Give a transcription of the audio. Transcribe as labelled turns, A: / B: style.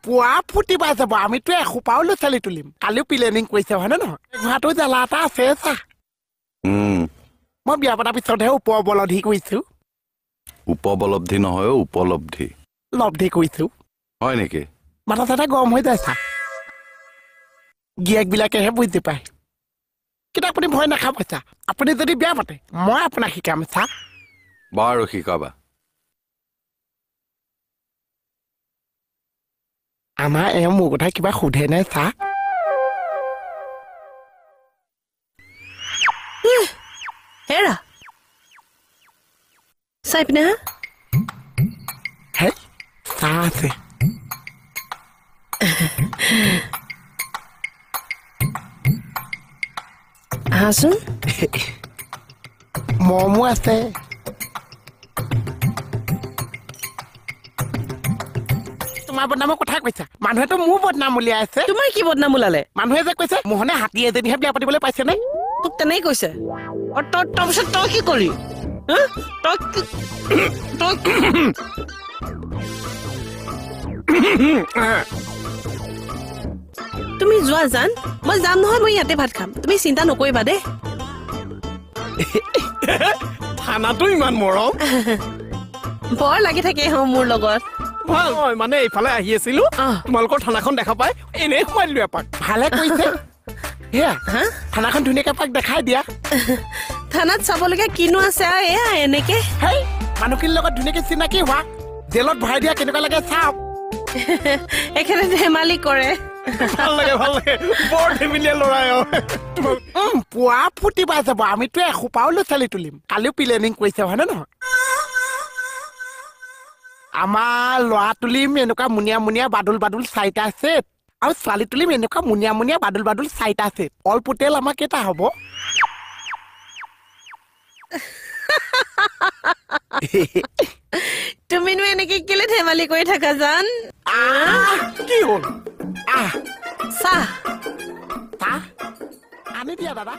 A: পুৱা ফুটি পাই যাব আমিতো এসোপাও ল'ৰা ছোৱালী তুলিম কালিও প্লেনিং কৰিছে হয়নে নহয় ঘৰটো জ্বালা এটা আছে চা মই বিয়া পতাৰ পিছতহে উপবলধি কৰিছো
B: উপবলব্ধি নহয় উপলব্ধি
A: লব্ধি কৰিছো
B: হয় নেকি
A: মাথা চাথা গৰম হৈ যায় চা গিয়েকবিলাকেহে বুজি পায় কিন্তু আপুনি ভয় নাখাব চা আপুনি যদি বিয়া পাতে মই আপোনাক শিকাম চা
B: বাৰু শিকাবা
A: আমাৰ মোৰ কথা কিবা সোধে নাই চা
C: হেৰা চাই পিনে
A: হে চা আছে
C: আহাচোন
A: মমো আছে তোমাৰ বদনামৰ কথা কৈছা মানুহেতো মোৰ বদনাম উলিয়াই আছে
C: তোমাৰ কি বদনাম ওলালে
A: মানুহে যে কৈছে মোহনে হাতী এজনীহে বিয়া পাতিবলৈ পাইছে নে
C: তোক তেনেই কৈছে তাৰপিছত তই কি কৰি তুমি যোৱা জান মই যাম নহয় মই ইয়াতে ভাত খাম তুমি চিন্তা নকৰিবা দেই
A: থানাটো ইমান মৰম
C: বৰ লাগি থাকে মোৰ লগত
A: ভাল মানে এইফালে আহি আছিলো তোমালোকৰ থানাখন দেখা পাই এনেই সোমাই দিলো এপাক ভালে কৈছে সেয়া থানাখন ধুনীয়াকে এপাক দেখাই দিয়া
C: থানাত চাবলগীয়া কিনো আছে এয়া এনেকে
A: হেই মানুহখিনিৰ লগত ধুনীয়াকে চিনাকি হোৱা জেলত ভৰাই দিয়া কেনেকুৱা লাগে চাওক
C: এখেতে ধেমালি কৰে
A: ভাল লাগে বৰ ধেমেলীয়া ল'ৰাই পুৱা ফুটি পাই যাব আমিতো এসোপাও ল'ৰা ছোৱালী তুলিম কালিও প্লেনিং কৰিছে হয়নে নহয় আমাৰ ল'ৰা তুলিম এনেকুৱা মুনিয়া মুনিয়া বাদুল বাদুল 4টা ছেট আৰু ছোৱালী তুলিম এনেকুৱা মুনিয়া মুনিয়া বাদুল বাদুল 4টা ছেট অল পুটেল আমাৰ কেইটা হ'ব
C: তুমিনো এনেকে কেলে ধেমালি কৰি থাকা জান
A: কি হ'ল
C: চাহ
A: আনি দিয়া দাদা